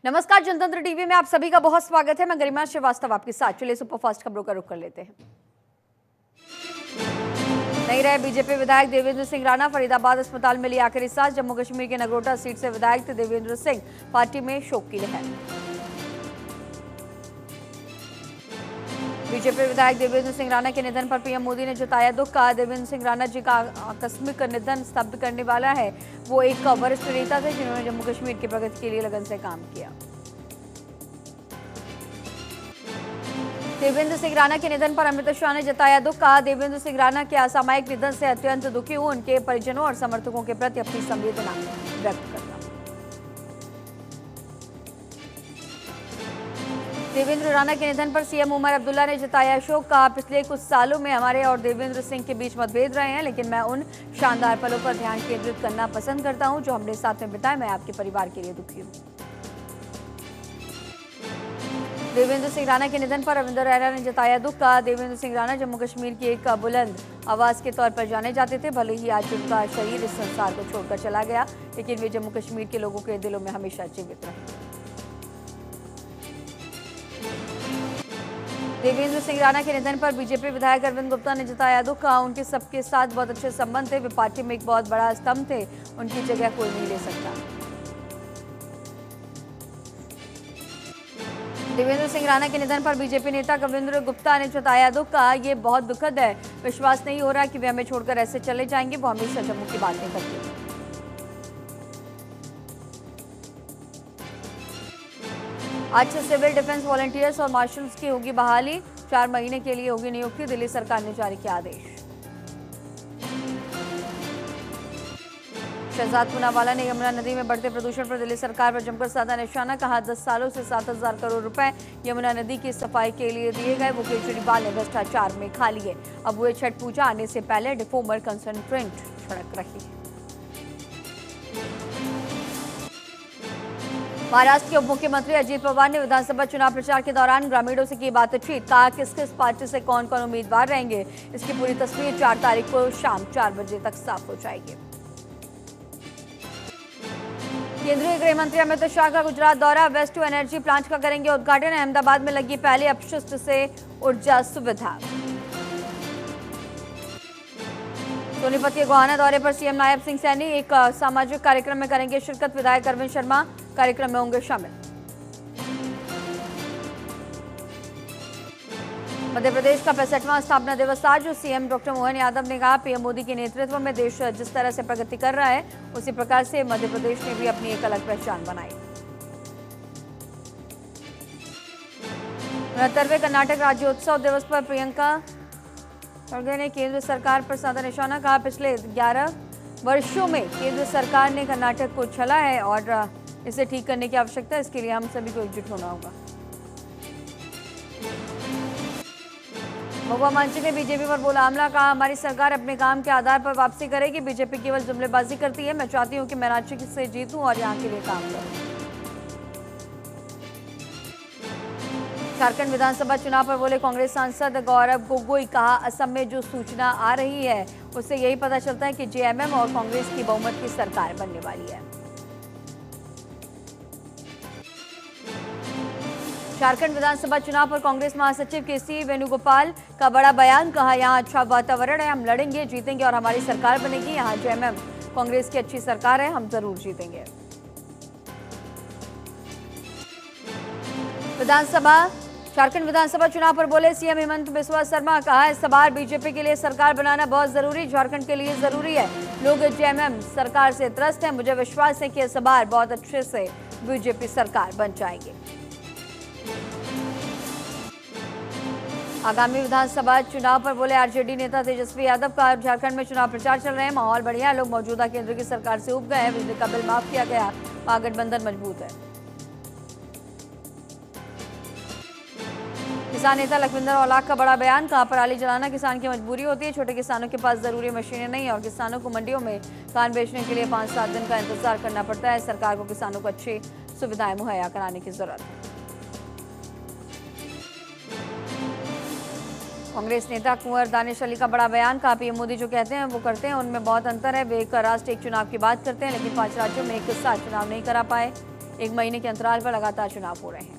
नमस्कार, जनतंत्र टीवी में आप सभी का बहुत स्वागत है। मैं गरिमा श्रीवास्तव आपके साथ। चलिए सुपरफास्ट खबरों का रुख कर लेते हैं। नहीं रहे बीजेपी विधायक देवेंद्र सिंह राणा, फरीदाबाद अस्पताल में ली आखिरी सांस। जम्मू कश्मीर के नगरोटा सीट से विधायक थे देवेंद्र सिंह, पार्टी में शोक की लहर। बीजेपी विधायक देवेंद्र सिंह राणा के निधन पर पीएम मोदी ने जताया दुख। कहा, देवेंद्र सिंह राणा जी का आकस्मिक निधन स्तब्ध करने वाला है। वो एक वरिष्ठ नेता थे जिन्होंने जम्मू कश्मीर की प्रगति के लिए लगन से काम किया। देवेंद्र सिंह राणा के निधन पर अमित शाह ने जताया दुख। कहा, देवेंद्र सिंह राणा के असामयिक निधन से अत्यंत दुखी हूं। उनके परिजनों और समर्थकों के प्रति अपनी संवेदना व्यक्त करता हूं। देवेंद्र राणा के निधन पर सीएम उमर अब्दुल्ला ने जताया शोक। कहा, पिछले कुछ सालों में हमारे और देवेंद्र सिंह के बीच मतभेद रहे हैं, लेकिन मैं उन शानदार पलों पर ध्यान केंद्रित करना पसंद करता हूं जो हमने साथ में बिताए। मैं आपके परिवार के लिए दुखी हूं। देवेंद्र सिंह राणा के निधन पर रविंद्र रैना ने जताया दुख। कहा, देवेंद्र सिंह राणा जम्मू कश्मीर की एक बुलंद आवाज के तौर पर जाने जाते थे। भले ही आज उनका शरीर इस संसार को छोड़कर चला गया, लेकिन वे जम्मू कश्मीर के लोगों के दिलों में हमेशा जीवित रहे। देवेंद्र सिंह राणा के निधन पर बीजेपी विधायक अरविंद गुप्ता ने जताया दुख। कहा, उनके सबके साथ बहुत अच्छे संबंध थे। वे पार्टी में एक बहुत बड़ा स्तंभ थे। उनकी जगह कोई नहीं ले सकता। देवेंद्र सिंह राणा के निधन पर बीजेपी नेता कविंद्र गुप्ता ने जताया दुख। कहा, यह बहुत दुखद है। विश्वास नहीं हो रहा कि वे हमें छोड़कर ऐसे चले जाएंगे। वो हमेशा जम्मू की बातें करते हैं। आज से सिविल डिफेंस वॉलंटियर्स और मार्शल्स की होगी बहाली। 4 महीने के लिए होगी नियुक्ति। दिल्ली सरकार ने जारी किया आदेश। शहजाद पूनावाला ने यमुना नदी में बढ़ते प्रदूषण पर दिल्ली सरकार पर जमकर साधा निशाना। कहा, 10 सालों से 7,000 करोड़ रुपए यमुना नदी की सफाई के लिए दिए गए, वो केजरीवाल ने भ्रष्टाचार में खा लिए। अब हुए छठ पूजा आने से पहले डिफोमर कंसंट्रेट छिड़क रही है। महाराष्ट्र के उप मुख्यमंत्री अजीत पवार ने विधानसभा चुनाव प्रचार के दौरान ग्रामीणों से की बातचीत। कहा, किस किस पार्टी से कौन कौन उम्मीदवार रहेंगे, इसकी पूरी तस्वीर 4 तारीख को शाम 4 बजे तक साफ हो जाएगी। केंद्रीय गृह मंत्री अमित शाह का गुजरात दौरा। वेस्ट टू एनर्जी प्लांट का करेंगे उद्घाटन। अहमदाबाद में लगी पहली अपशिष्ट से ऊर्जा सुविधा। सोनीपत के गोहाना दौरे पर सीएम नायब सिंह सैनी एक सामाजिक कार्यक्रम में करेंगे शिरकत। विधायक अरविंद शर्मा कार्यक्रम में होंगे शामिल। मध्य प्रदेश का 65वां स्थापना दिवस आज। सीएम डॉक्टर मोहन यादव ने कहा, पीएम मोदी के नेतृत्व में देश जिस तरह से प्रगति कर रहा है, उसी प्रकार से मध्य प्रदेश ने भी अपनी एक अलग पहचान बनाई। 69वें कर्नाटक राज्योत्सव दिवस पर प्रियंका खड़गे ने केंद्र सरकार पर साधा निशाना। कहा, पिछले 11 वर्षों में केंद्र सरकार ने कर्नाटक को छला है और इसे ठीक करने की आवश्यकता है। इसके लिए हम सभी को एकजुट होना होगा। महुआ मंत्री ने बीजेपी पर बोला हमला। कहा, हमारी सरकार अपने काम के आधार पर वापसी करेगी। बीजेपी केवल जुमलेबाजी करती है। मैं चाहती हूं कि मैं रांची से जीतूं और यहां के लिए काम करूं। झारखंड विधानसभा चुनाव पर बोले कांग्रेस सांसद गौरव गोगोई। कहा, असम में जो सूचना आ रही है उससे यही पता चलता है कि जेएमएम और कांग्रेस की बहुमत की सरकार बनने वाली है। झारखंड विधानसभा चुनाव पर कांग्रेस महासचिव केसी वेणुगोपाल का बड़ा बयान। कहा, यहां अच्छा वातावरण है, हम लड़ेंगे, जीतेंगे और हमारी सरकार बनेगी। यहां जेएमएम कांग्रेस की अच्छी सरकार है, हम जरूर जीतेंगे। झारखंड विधानसभा चुनाव पर बोले सीएम हेमंत बिस्वा शर्मा। कहा, इस बार बीजेपी के लिए सरकार बनाना बहुत जरूरी, झारखंड के लिए जरूरी है। लोग जेएमएम सरकार से त्रस्त हैं। मुझे विश्वास है कि इस बार बहुत अच्छे से बीजेपी सरकार बन जाएगी। आगामी विधानसभा चुनाव पर बोले आरजेडी नेता तेजस्वी यादव। का झारखंड में चुनाव प्रचार चल रहे हैं, माहौल बढ़िया है। लोग मौजूदा केंद्र की सरकार से उब गए हैं। बिजली का बिल माफ किया गया, महागठबंधन मजबूत है। किसान नेता लखविंदर औलाख का बड़ा बयान। कहा, पराली जलाना किसान की मजबूरी होती है। छोटे किसानों के पास जरूरी मशीनें नहीं है और किसानों को मंडियों में धान बेचने के लिए 5-7 दिन का इंतजार करना पड़ता है। सरकार को किसानों को अच्छी सुविधाएं मुहैया कराने की जरूरत है। कांग्रेस नेता कुंवर दानिश अली का बड़ा बयान। कहा, पीएम मोदी जो कहते हैं वो करते हैं, उनमें बहुत अंतर है। वे एक राष्ट्र एक चुनाव की बात करते हैं, लेकिन 5 राज्यों में एक साथ चुनाव नहीं करा पाए। 1 महीने के अंतराल पर लगातार चुनाव हो रहे हैं।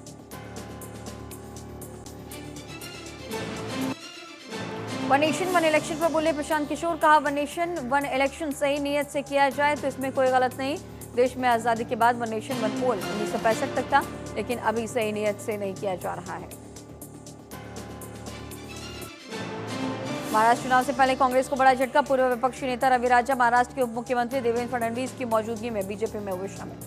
वन नेशन वन इलेक्शन पर बोले प्रशांत किशोर, कहा वन नेशन वन इलेक्शन सही नीयत से किया जाए तो इसमें कोई गलत नहीं। देश में आजादी के बाद वन नेशन वन पोल 1965 तक था, लेकिन अभी सही नीयत से नहीं किया जा रहा है। महाराष्ट्र चुनाव से पहले कांग्रेस को बड़ा झटका, पूर्व विपक्षी नेता रवि राजा महाराष्ट्र के उप मुख्यमंत्री देवेंद्र फडणवीस की मौजूदगी में बीजेपी में हुए शामिल।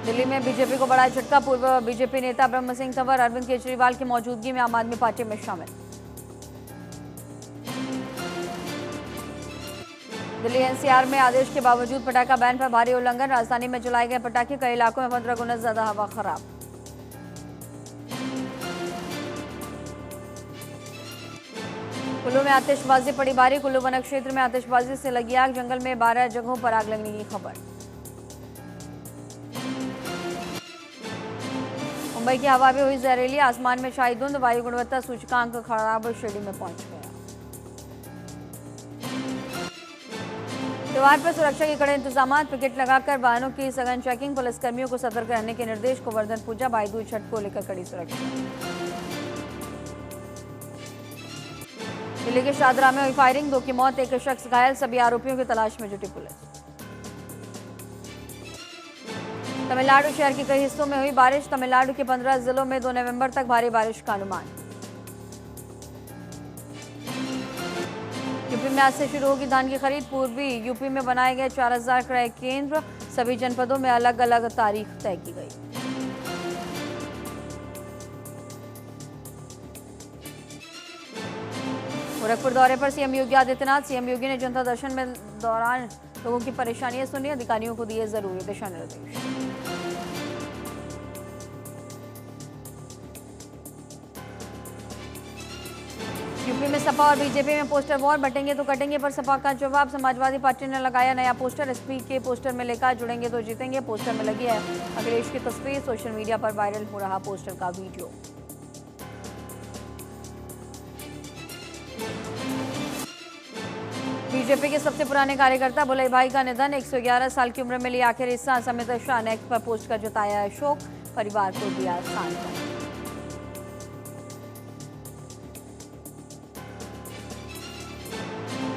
दिल्ली में बीजेपी को बड़ा झटका, पूर्व बीजेपी नेता ब्रह्म सिंह तंवर अरविंद केजरीवाल की मौजूदगी में आम आदमी पार्टी में शामिल। दिल्ली एनसीआर में आदेश के बावजूद पटाखा बैन पर भारी उल्लंघन, राजधानी में जलाए गए पटाखे, कई इलाकों में 15 गुना ज्यादा हवा खराब। कुल्लू में आतिशबाजी पड़ी भारी, कुल्लू वन क्षेत्र में आतिशबाजी से लगी आग, जंगल में 12 जगहों पर आग लगने की खबर। मुंबई की हवा भी हुई जहरीली, आसमान में छाई धुंध, वायु गुणवत्ता सूचकांक खराब श्रेणी में पहुंच गया। त्योहार पर सुरक्षा के कड़े इंतजाम, पिकेट लगाकर वाहनों की सघन चेकिंग, पुलिसकर्मियों को सतर्क रहने के निर्देश। गोवर्धन पूजा भाई दूज छठ को लेकर कड़ी सुरक्षा। दिल्ली के शादरा में हुई फायरिंग, 2 की मौत, 1 शख्स घायल, सभी आरोपियों की तलाश में जुटी पुलिस। तमिलनाडु शहर के कई हिस्सों में हुई बारिश, तमिलनाडु के 15 जिलों में 2 नवंबर तक भारी बारिश का अनुमान। यूपी में आज से शुरू होगी धान की खरीद, पूर्वी यूपी में बनाए गए 4000 क्रय केंद्र, सभी जनपदों में अलग अलग तारीख तय की गई। गोरखपुर दौरे पर सीएम योगी आदित्यनाथ, सीएम योगी ने जनता दर्शन में दौरान लोगों की परेशानियां सुनी, अधिकारियों को दिए जरूरी दिशा निर्देश। यूपी में सपा और बीजेपी में पोस्टर वॉर, बटेंगे तो कटेंगे पर सपा का जवाब, समाजवादी पार्टी ने लगाया नया पोस्टर, एसपी के पोस्टर में लिखा जुड़ेंगे तो जीतेंगे, पोस्टर में लगी है अखिलेश की तस्वीर, सोशल मीडिया पर वायरल हो रहा पोस्टर का वीडियो। बीजेपी के सबसे पुराने कार्यकर्ता भुलई भाई का निधन, 111 साल की उम्र में ली आखिरी सांस, अमित शाह ने एक्स पर पोस्ट कर जताया शोक, परिवार को दिया सांत्वना।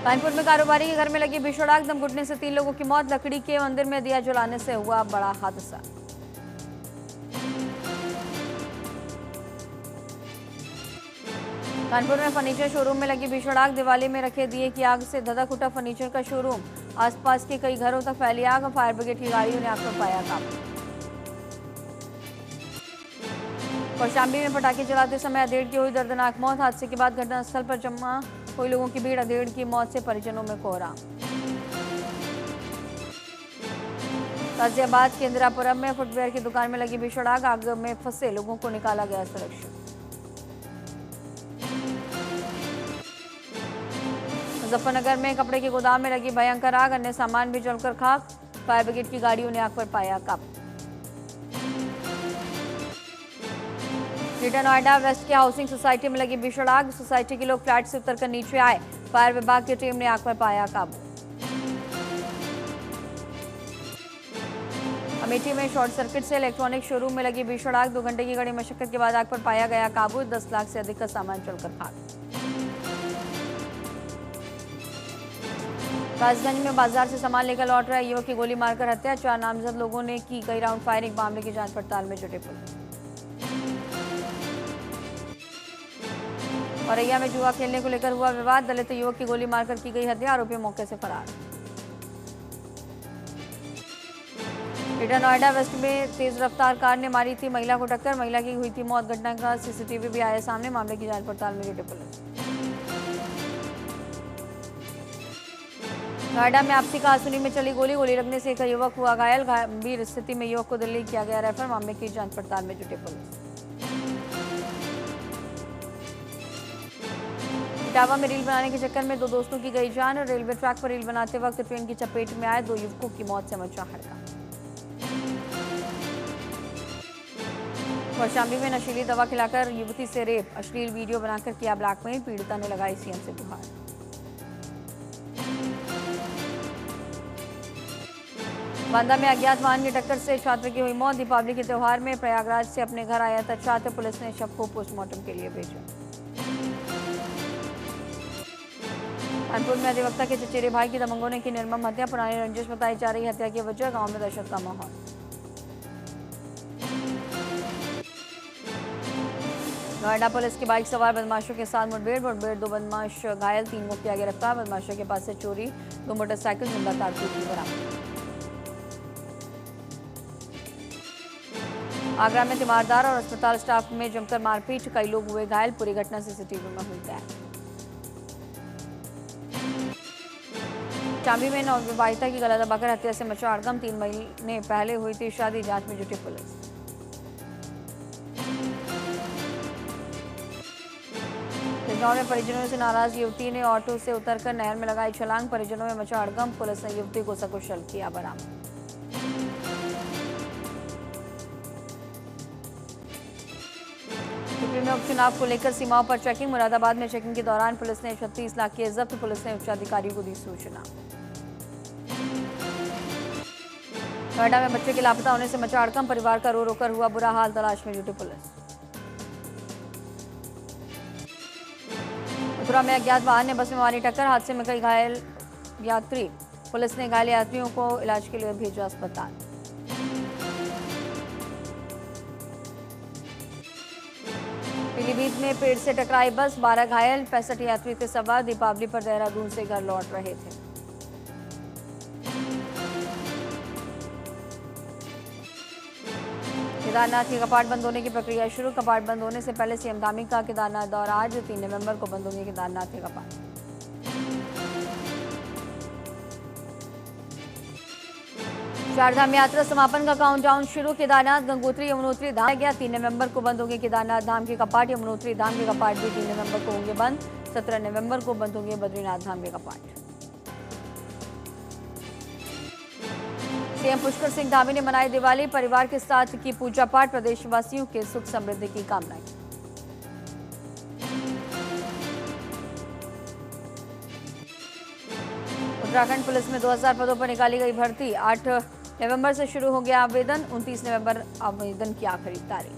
कानपुर में कारोबारी के घर में लगी भीषण आग, दम घुटने से 3 लोगों की मौत, लकड़ी के मंदिर में दिया जलाने से हुआ बड़ा हादसा। कानपुर में फर्नीचर शोरूम में लगी भीषण आग, दिवाली में रखे दिए की आग से धधक उठा फर्नीचर का शोरूम, आसपास के कई घरों तक फैली आग, फायर ब्रिगेड की गाड़ियों ने आग पर पाया काबू। कौशाम्बी में पटाखे चलाते समय अधेड़ की हुई दर्दनाक मौत, हादसे के बाद घटनास्थल पर जमा हुई लोगों की भीड़, अधेड़ की मौत से परिजनों में कोहराम। गाजियाबाद के इंदिरापुरम में फुटवेयर की दुकान में लगी भीषण आग, आग में फंसे लोगों को निकाला गया सुरक्षित। मुजफ्फरनगर में कपड़े के गोदाम में लगी भयंकर आग, अन्य सामान भी जलकर खाक, फायर ब्रिगेड की गाड़ियों ने आग पर पाया काबू। ग्रेटर नोएडा वेस्ट के हाउसिंग सोसाइटी में लगी भीषण आग, सोसाइटी के लोग फ्लैट से उतरकर नीचे आए, फायर विभाग की टीम ने आग पर पाया काबू। अमेठी में शॉर्ट सर्किट से इलेक्ट्रॉनिक शोरूम में लगी भीषण आग, 2 घंटे की कड़ी मशक्कत के बाद आग पर पाया गया काबू, 10 लाख से अधिक का सामान जलकर खाक। राजगंज में बाजार से सामान लेकर लौट रहे युवक की गोली मारकर हत्या, 4 नामजद लोगों ने की कई राउंड फायरिंग, मामले की जांच पड़ताल में जुटे पुलिस। औरैया में जुआ खेलने को लेकर हुआ विवाद, दलित युवक की गोली मारकर की गई हत्या, आरोपी मौके से फरार। ग्रेटर नोएडा वेस्ट में तेज रफ्तार कार ने मारी थी महिला को टक्कर, महिला की हुई थी मौत, घटना का सीसीटीवी भी आया सामने, मामले की जांच पड़ताल में जुटे पुलिस। नोएडा में आपसी कहासुनी में चली गोली, गोली लगने से एक युवक हुआ घायल, गंभीर स्थिति में युवक को दिल्ली किया गया रेफर, मामले की जांच पड़ताल में जुटे पुलिस। इटावा में रील बनाने के चक्कर में 2 दोस्तों की गई जान, रेलवे ट्रैक पर रील बनाते वक्त ट्रेन की चपेट में आए 2 युवकों की मौत से मचा हड़कंप। कौशाम्बी में नशीली दवा खिलाकर युवती से रेप, अश्लील वीडियो बनाकर किया ब्लैकमेल, पीड़िता ने लगाई सीएम से गुहार। बांदा में अज्ञात वाहन की टक्कर से छात्र की हुई मौत। दीपावली के त्यौहार में प्रयागराज से अपने घर आया था छात्र। पुलिस ने शव को पोस्टमार्टम के लिए भेजा। कानपुर में अधिवक्ता के चचेरे भाई की दबंगों ने की निर्मम हत्या। पुरानी रंजिश बताई जा रही हत्या की वजह। गांव में दहशत का माहौल। नोएडा पुलिस की बाइक सवार बदमाशों के साथ मुठभेड़। 2 बदमाश घायल, 3 को किया गिरफ्तार। बदमाशों के पास से चोरी 2 मोटरसाइकिल, जिंदा कारतूस भी बरामद। आगरा में तीमारदार और अस्पताल स्टाफ में जमकर मारपीट, कई लोग हुए घायल। पूरी घटना सीसीटीवी में हुई कैद। शामली में नवविवाहिता की गला दबाकर हत्या से मचा हड़कंप। 3 महीने पहले हुई थी शादी। जांच में जुटी पुलिस। बिजनौर में परिजनों से नाराज युवती ने ऑटो से उतरकर नहर में लगाई छलांग। परिजनों में मचा हड़कंप। पुलिस ने युवती को सकुशल किया बरामद। यूपी में उपचुनाव को लेकर सीमाओं पर चेकिंग। मुरादाबाद में चेकिंग के दौरान पुलिस ने 36 लाख किए जब्त। पुलिस ने उच्चाधिकारियों को दी सूचना। नोएडा में बच्चे के लापता होने से मचा हड़कंप। परिवार का रो रो कर हुआ बुरा हाल। तलाश में जुटी पुलिस। मथुरा में अज्ञात वाहन ने बस में मारी टक्कर। हादसे में कई घायल यात्री। पुलिस ने घायल यात्रियों को इलाज के लिए भेजा अस्पताल। पीलीभीत में पेड़ से टकराई बस। 12 घायल, 65 यात्री थे सवार। दीपावली पर देहरादून से घर लौट रहे थे। केदारनाथ के कपाट बंद होने की प्रक्रिया शुरू। कपाट बंद होने से पहले सीएम धामी का केदारनाथ दौरा। आज 3 नवंबर को बंद होंगे केदारनाथ के कपाट। चारधाम यात्रा समापन का काउंटडाउन शुरू। केदारनाथ, गंगोत्री, यमुनोत्री धाम गया। 3 नवंबर को बंद होंगे केदारनाथ धाम के कपाट। यमुनोत्री धाम के कपाट भी 3 नवंबर को होंगे बंद। 17 नवंबर को बंद होंगे बद्रीनाथ धाम के कपाट। सीएम पुष्कर सिंह धामी ने मनाई दिवाली। परिवार के साथ की पूजा पाठ। प्रदेशवासियों के सुख समृद्धि की कामना की। उत्तराखंड पुलिस में 2000 पदों पर निकाली गई भर्ती। 8 नवंबर से शुरू हो गया आवेदन। 29 नवंबर आवेदन की आखिरी तारीख।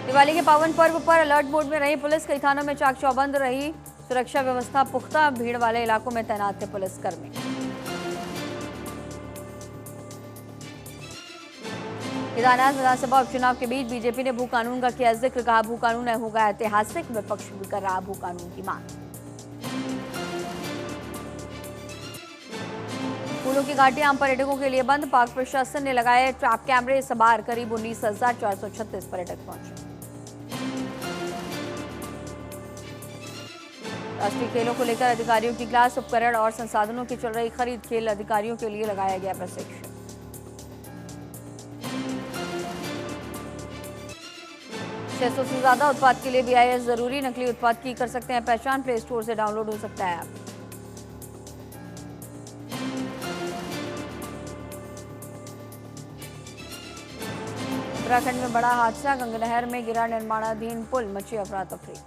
दिवाली के पावन पर्व पर अलर्ट मोड में रही पुलिस। कई थानों में चाक चौबंद रही। सुरक्षा व्यवस्था पुख्ता। भीड़ वाले इलाकों में तैनात थे पुलिसकर्मी। केदारनाथ विधानसभा उपचुनाव के बीच बीजेपी ने भू कानून का किया जिक्र। कहा भू कानून होगा ऐतिहासिक। विपक्ष भी कर रहा भू कानून की मांग। फूलों की घाटी आम पर्यटकों के लिए बंद। पाक प्रशासन ने लगाए ट्रैप कैमरे। इस बार करीब 19,436 पर्यटक पहुंचे। राष्ट्रीय खेलों को लेकर अधिकारियों की क्लास। उपकरण और संसाधनों की चल रही खरीद। खेल अधिकारियों के लिए लगाया गया प्रशिक्षण। 600 से ज्यादा उत्पाद के लिए BIS जरूरी। नकली उत्पाद की कर सकते हैं पहचान। प्ले स्टोर से डाउनलोड हो सकता है ऐप। उत्तराखंड में बड़ा हादसा। गंगनहर में गिरा निर्माणाधीन पुल। मची अफरा तफरी।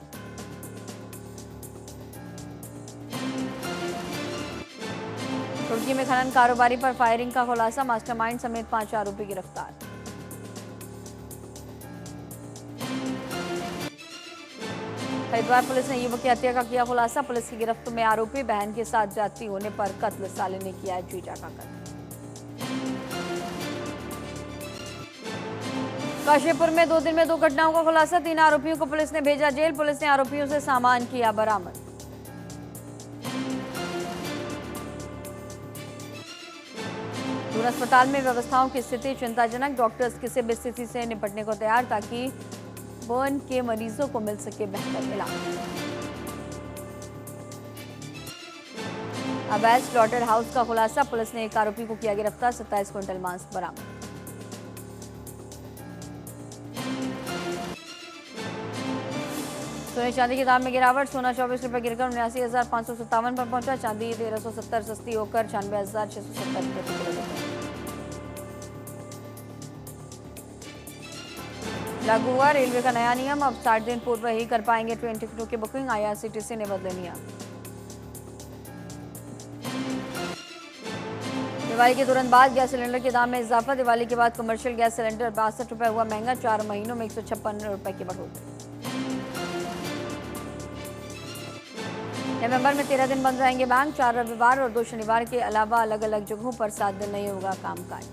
तुर्की में खनन कारोबारी पर फायरिंग का खुलासा। मास्टरमाइंड समेत 5 आरोपी गिरफ्तार। हरिद्वार पुलिस ने युवक की हत्या का किया खुलासा। पुलिस की गिरफ्त में आरोपी। बहन के साथ जाति होने पर कत्ल। साले ने किया जीजा का कत्ल। काशीपुर में 2 दिन में 2 घटनाओं का खुलासा। 3 आरोपियों को पुलिस ने भेजा जेल। पुलिस ने आरोपियों से सामान किया बरामद। दून अस्पताल में व्यवस्थाओं की स्थिति चिंताजनक। डॉक्टर्स किसी भी स्थिति से निपटने को तैयार ताकि बर्न के मरीजों को मिल सके बेहतर इलाज। अवैध स्लॉटर हाउस का खुलासा। पुलिस ने 1 आरोपी को किया गिरफ्तार। 27 क्विंटल मांस बरामद। सोने चांदी के दाम में गिरावट। सोना 24 रुपए गिरकर 79,557 पर पहुंचा। चांदी 1370 सस्ती होकर 96,670 प्रति किलो। लागू हुआ रेलवे का नया नियम। अब 60 दिन पूर्व ही कर पाएंगे ट्रेन टिकटों की बुकिंग। IRCTC ने बदले नियम। दिवाली के तुरंत बाद गैस सिलेंडर के दाम में इजाफा। दिवाली के बाद कमर्शियल गैस सिलेंडर 62 रुपये हुआ महंगा। 4 महीनों में 156 रुपये की बढ़ोतरी। नवंबर में 13 दिन बंद रहेंगे बैंक। 4 रविवार और 2 शनिवार के अलावा अलग अलग जगहों पर 7 दिन नहीं होगा कामकाज।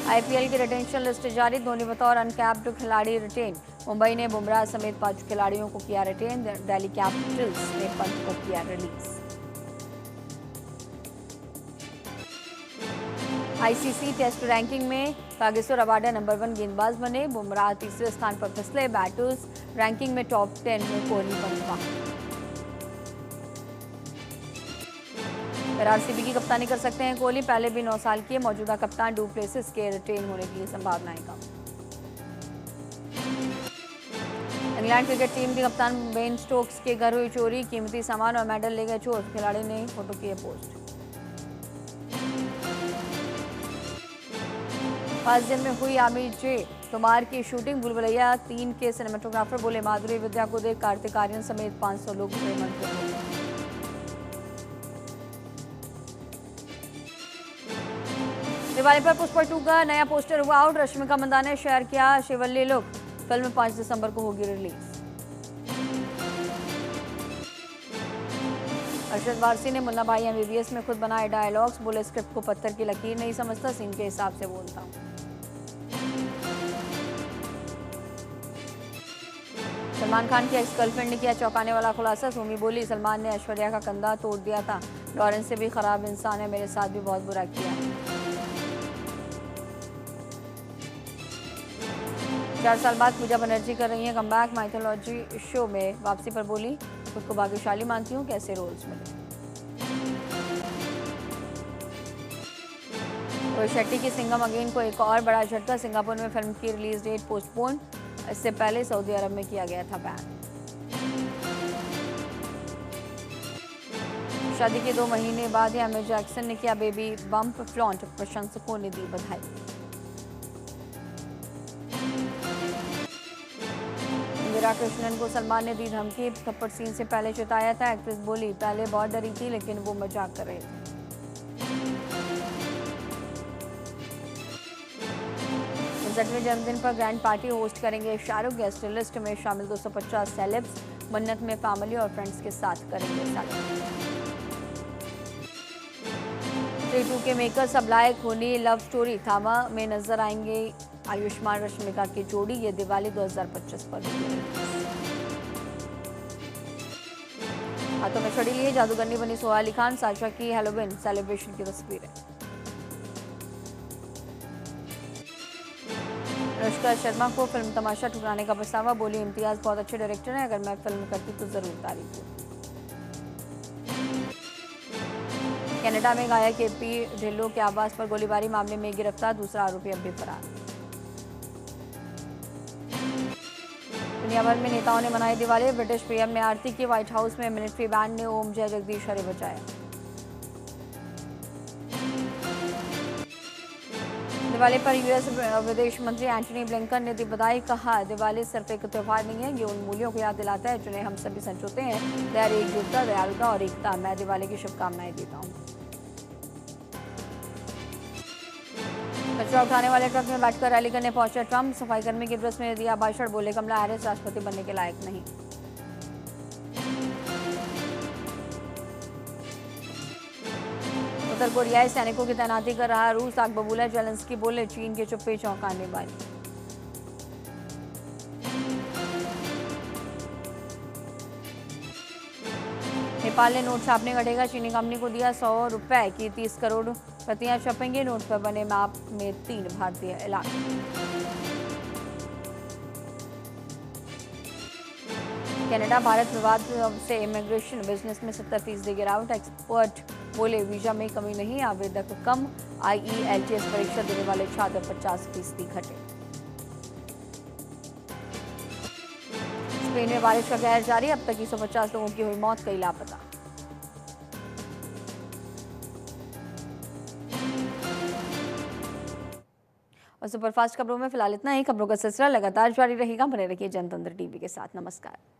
आईपीएल की रिटेंशन लिस्ट जारी। धोनी बतौर अनकैप्ड खिलाड़ी रिटेन। मुंबई ने बुमराह समेत 5 खिलाड़ियों को किया रिटेन। दिल्ली कैपिटल्स ने पंत को किया रिलीज। आईसीसी टेस्ट रैंकिंग में कागिसो रबाडा नंबर 1 गेंदबाज बने। बुमराह तीसरे स्थान पर फिसले। बैटर्स रैंकिंग में टॉप 10 में कोहली बना। फिर आरसीबी की कप्तानी कर सकते हैं कोहली। पहले भी 9 साल के मौजूदा कप्तान डू प्लेसिस के रिटेन होने की संभावनाएं कम। इंग्लैंड क्रिकेट टीम के कप्तान बेन स्टोक्स के घर हुई चोरी। कीमती सामान और मेडल ले गए चोर। खिलाड़ी ने फोटो किए पोस्ट। 5 दिन में हुई आमिर जे कुमार की शूटिंग। भूलभुलैया 3 के सिनेमेटोग्राफर बोले माधुरी विद्या को देख कार्तिक आर्यन समेत 500 लोग हुए मंत्र। दिवाली पर पुष्पा 2 का नया पोस्टर हुआ आउट। रश्मिका मंदाना ने शेयर किया शिवल्ली लुक। फिल्म 5 दिसंबर को होगी रिलीज। अरशद वारसी ने मुन्ना भाई एमबीबीएस में खुद बनाए डायलॉग्स। बोले स्क्रिप्ट को पत्थर की लकीर नहीं समझता, सीन के हिसाब से बोलता हूं। सलमान खान की एक्स गर्लफ्रेंड ने किया चौंकाने वाला खुलासा। सुमी बोली सलमान ने ऐश्वर्या का कंधा तोड़ दिया था। लॉरेंस से भी खराब इंसान है, मेरे साथ भी बहुत बुरा किया है। 4 साल बाद पूजा बनर्जी कर रही हैं कमबैक। माइथोलॉजी शो में वापसी पर बोली खुद को भाग्यशाली मानती हूँ, कैसे रोल्स मिले। रोहित शेट्टी की सिंघम अगेन को एक और बड़ा झटका। सिंगापुर में फिल्म की रिलीज डेट पोस्टपोन। इससे पहले सऊदी अरब में किया गया था बैन। शादी के 2 महीने बाद ही आमिर जैक्सन ने किया बेबी बम्प फ्लॉन्ट। प्रशंसकों ने दी बधाई। इंदिरा कृष्णन को सलमान ने दी धमकी। थप्पड़ सीन से पहले चेताया था। एक्ट्रेस बोली पहले बहुत डरी थी लेकिन वो मजाक कर रहे थे। 59वें जन्मदिन पर ग्रैंड पार्टी होस्ट करेंगे शाहरुख। गेस्ट लिस्ट में शामिल 250 सेलेब्स। मन्नत में फैमिली और फ्रेंड्स के साथ करेंगे सेलिब्रेट। 3-2 के मेकर्स अब लाए खूनी लव स्टोरी। थामा में नजर आएंगे आयुष्मान रश्मिका की जोड़ी। ये दिवाली 2025 पर हाथों में छड़ी लिए जादूगरनी बनी सोहा अली खान। साशा की हैलोवीन सेलिब्रेशन की तस्वीरें। अनुष्का शर्मा को फिल्म तमाशा ठुकराने का पछतावा। बोली इम्तियाज बहुत अच्छे डायरेक्टर हैं, अगर मैं फिल्म करती तो जरूर तारीफ होती। कनाडा में गायक एपी ढिल्लो के आवास पर गोलीबारी मामले में गिरफ्तार। दूसरा आरोपी अब भी फरार। दुनिया भर में नेताओं ने मनाई दिवाली। ब्रिटिश पीएम ने आरती की। व्हाइट हाउस में मिलिट्री बैंड ने ओम जय जगदीश हरे बजाया। दिवाली पर यूएस विदेश मंत्री एंटनी ब्लिंकन ने दी बधाई। कहा दिवाली सिर्फ एक त्योहार नहीं है, ये उन मूल्यों को याद दिलाता है जिन्हें हम सभी संजोते हैं। धैर्य, एकजुटता, दयालुता और एकता। मैं दिवाली की शुभकामनाएं देता हूँ। कचरा उठाने वाले ट्रक में बैठकर रैली करने पहुंचे ट्रंप। सफाई कर्मी की ड्रेस में दिया भाषण। बोले कमला हैरिस राष्ट्रपति बनने के लायक नहीं। उत्तर कोरियाई सैनिकों की तैनाती कर रहा रूस। आग बबूला। जेलेंस्की बोले चीन के चुप्पे चौंकाने वाली। नेपाल ने नोट छापने का ठेका चीनी कंपनी को दिया। 100 रुपए की 30 करोड़ प्रतियां छपेंगे। नोट पर बने मैप में 3 भारतीय इलाके। कनाडा भारत विवाद से इमिग्रेशन बिजनेस में 70% गिरावट। एक्सपर्ट बोले वीजा में कमी नहीं, आवेदक कम। IELTS परीक्षा देने वाले छात्र 50% घटे। स्पेन में बारिश का कहर जारी। अब तक 150 लोगों की हुई मौत, कई लापता। और सुपरफास्ट खबरों में फिलहाल इतना ही। खबरों का सिलसिला लगातार जारी रहेगा। बने रहिए जनतंत्र टीवी के साथ। नमस्कार।